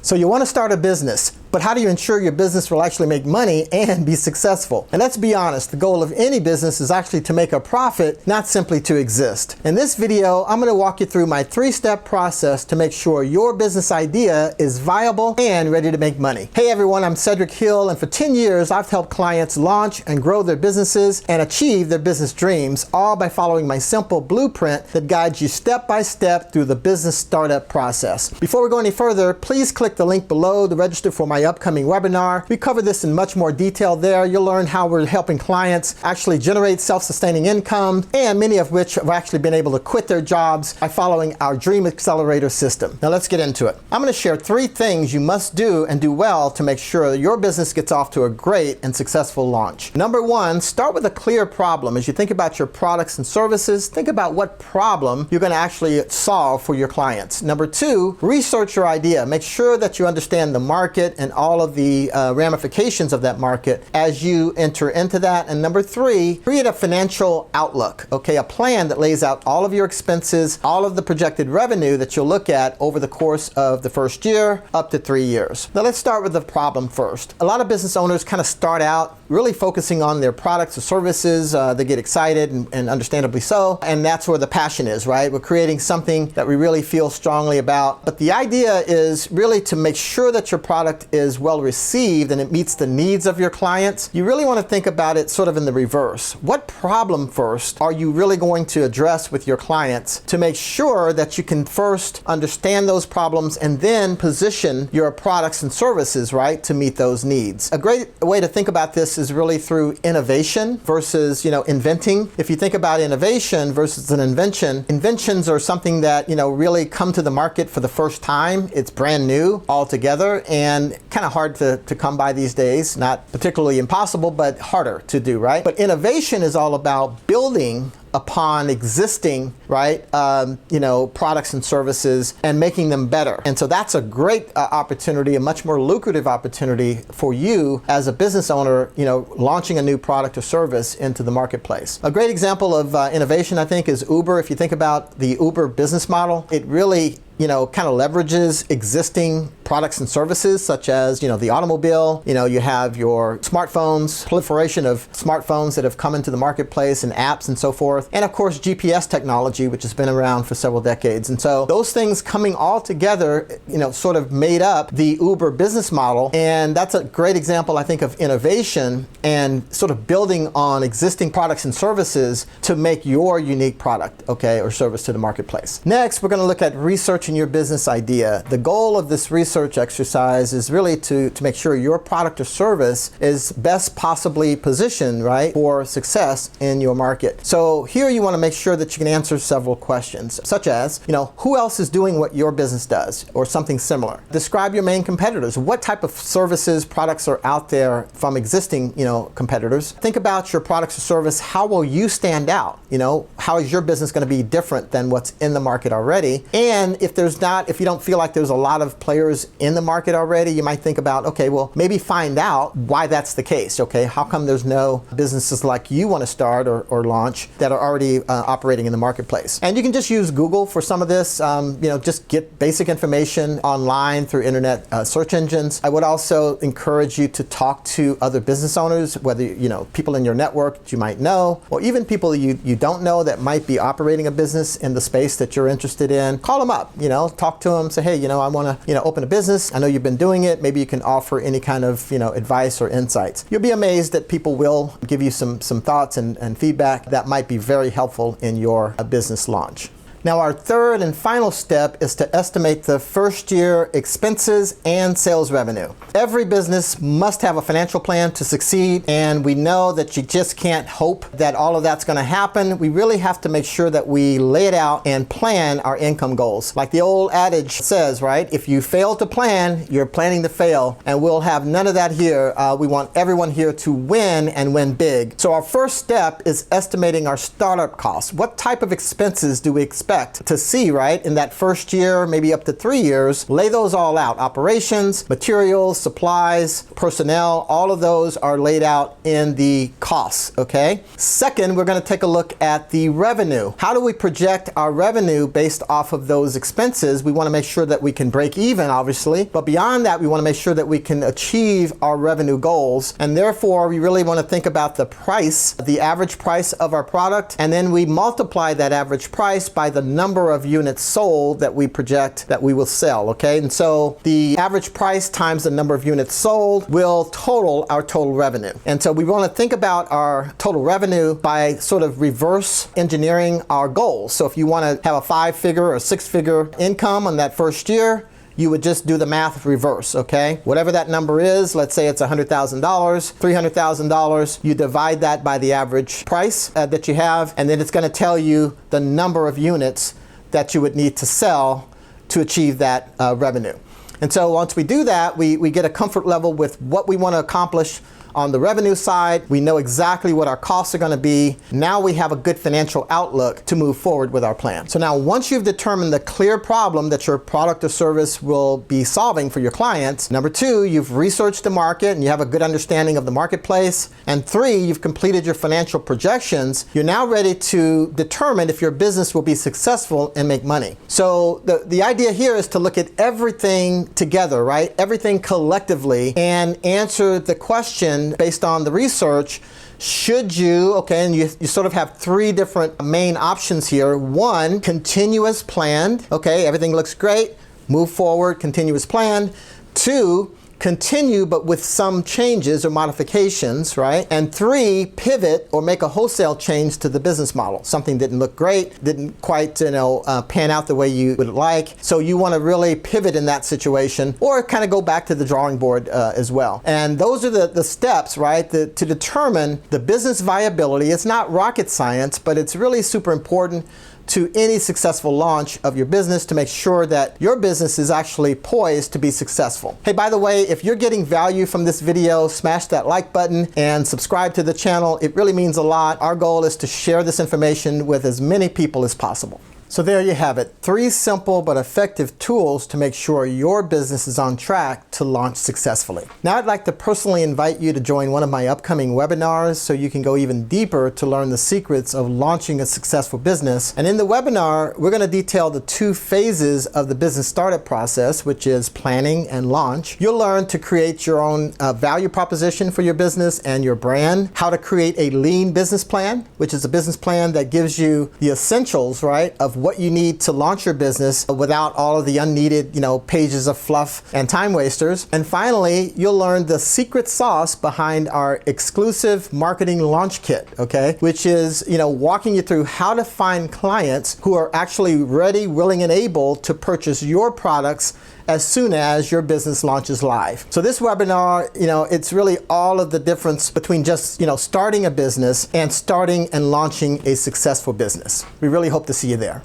So you want to start a business, but how do you ensure your business will actually make money and be successful? And let's be honest, the goal of any business is actually to make a profit, not simply to exist. In this video, I'm going to walk you through my 3-step process to make sure your business idea is viable and ready to make money. Hey everyone, I'm Cedric Hill, and for 10 years I've helped clients launch and grow their businesses and achieve their business dreams, all by following my simple blueprint that guides you step by step through the business startup process. Before we go any further, please click the link below to register for my upcoming webinar. We cover this in much more detail there. You'll learn how we're helping clients actually generate self-sustaining income, and many of which have actually been able to quit their jobs by following our Dream Accelerator system. Now let's get into it. I'm going to share 3 things you must do and do well to make sure that your business gets off to a great and successful launch. Number 1, start with a clear problem. As you think about your products and services, think about what problem you're going to actually solve for your clients. Number 2, research your idea. Make sure that you understand the market and all of the ramifications of that market as you enter into that. And number 3, create a financial outlook, okay? A plan that lays out all of your expenses, all of the projected revenue that you'll look at over the course of the first year up to 3 years. Now let's start with the problem first. A lot of business owners kind of start out really focusing on their products or services. They get excited, and understandably so, and that's where the passion is, right? We're creating something that we really feel strongly about. But the idea is really to make sure that your product is well received and it meets the needs of your clients. You really want to think about it sort of in the reverse. What problem first are you really going to address with your clients to make sure that you can first understand those problems and then position your products and services, right, to meet those needs? A great way to think about this is really through innovation versus, inventing. If you think about innovation versus an invention, inventions are something that, really come to the market for the first time. It's brand new altogether and kind of hard to come by these days. Not particularly impossible, but harder to do, right? But innovation is all about building upon existing, right, products and services and making them better. And so that's a great opportunity, a much more lucrative opportunity for you as a business owner, launching a new product or service into the marketplace. A great example of innovation, I think, is Uber. If you think about the Uber business model, it really kind of leverages existing products and services such as, the automobile. You have your smartphones, proliferation of smartphones that have come into the marketplace and apps and so forth. And of course, GPS technology, which has been around for several decades. And so those things coming all together, sort of made up the Uber business model. And that's a great example, I think, of innovation and sort of building on existing products and services to make your unique product, okay, or service to the marketplace. Next, we're going to look at researching your business idea. The goal of this research exercise is really to make sure your product or service is best possibly positioned, right, for success in your market. So here you want to make sure that you can answer several questions, such as, who else is doing what your business does or something similar? Describe your main competitors. What type of services, products are out there from existing, competitors? Think about your products or service. How will you stand out? How is your business going to be different than what's in the market already? And if you don't feel like there's a lot of players in the market already, you might think about, okay, well, maybe find out why that's the case, okay? How come there's no businesses like you want to start or launch that are already operating in the marketplace? And you can just use Google for some of this, just get basic information online through internet search engines. I would also encourage you to talk to other business owners, whether, people in your network that you might know, or even people you don't know that might be operating a business in the space that you're interested in. Call them up, talk to them, say, hey, I want to, open a business. I know you've been doing it. Maybe you can offer any kind of, advice or insights. You'll be amazed that people will give you some thoughts and feedback that might be very helpful in your business launch. Now, our third and final step is to estimate the first year expenses and sales revenue. Every business must have a financial plan to succeed, and we know that you just can't hope that all of that's going to happen. We really have to make sure that we lay it out and plan our income goals. Like the old adage says, right? If you fail to plan, you're planning to fail, and we'll have none of that here. We want everyone here to win and win big. So our first step is estimating our startup costs. What type of expenses do we expect expect to see, right, in that first year, maybe up to 3 years. Lay those all out. Operations, materials, supplies, personnel, all of those are laid out in the costs, okay? Second, we're going to take a look at the revenue. How do we project our revenue based off of those expenses? We want to make sure that we can break even, obviously, but beyond that, we want to make sure that we can achieve our revenue goals, and therefore, we really want to think about the price, the average price of our product, and then we multiply that average price by the number of units sold that we project that we will sell, okay? And so the average price times the number of units sold will total our total revenue. And so we want to think about our total revenue by sort of reverse engineering our goals. So if you want to have a 5-figure or 6-figure income on that first year, you would just do the math reverse, okay? Whatever that number is, let's say it's $100,000, $300,000, you divide that by the average price that you have, and then it's going to tell you the number of units that you would need to sell to achieve that revenue. And so once we do that, we get a comfort level with what we want to accomplish on the revenue side. We know exactly what our costs are going to be. Now we have a good financial outlook to move forward with our plan. So now once you've determined the clear problem that your product or service will be solving for your clients, number 2, you've researched the market and you have a good understanding of the marketplace, and 3, you've completed your financial projections, you're now ready to determine if your business will be successful and make money. So the idea here is to look at everything together, right? Everything collectively, and answer the question based on the research. Should you, okay, and you sort of have 3 different main options here. 1, continuous planned, okay, everything looks great, move forward, continuous planned. 2, continue but with some changes or modifications, right? And 3, pivot or make a wholesale change to the business model. Something didn't look great, didn't quite pan out the way you would like. So you want to really pivot in that situation, or kind of go back to the drawing board as well. And those are the steps, right, to determine the business viability. It's not rocket science, but it's really super important to any successful launch of your business to make sure that your business is actually poised to be successful. Hey, by the way, if you're getting value from this video, smash that like button and subscribe to the channel. It really means a lot. Our goal is to share this information with as many people as possible. So there you have it. 3 simple but effective tools to make sure your business is on track to launch successfully. Now I'd like to personally invite you to join one of my upcoming webinars so you can go even deeper to learn the secrets of launching a successful business. And in the webinar, we're going to detail the 2 phases of the business startup process, which is planning and launch. You'll learn to create your own value proposition for your business and your brand, how to create a lean business plan, which is a business plan that gives you the essentials, right, of what you need to launch your business without all of the unneeded, pages of fluff and time wasters. And finally, you'll learn the secret sauce behind our exclusive marketing launch kit, okay? Which is, walking you through how to find clients who are actually ready, willing, and able to purchase your products as soon as your business launches live. So this webinar, it's really all of the difference between just, starting a business and starting and launching a successful business. We really hope to see you there.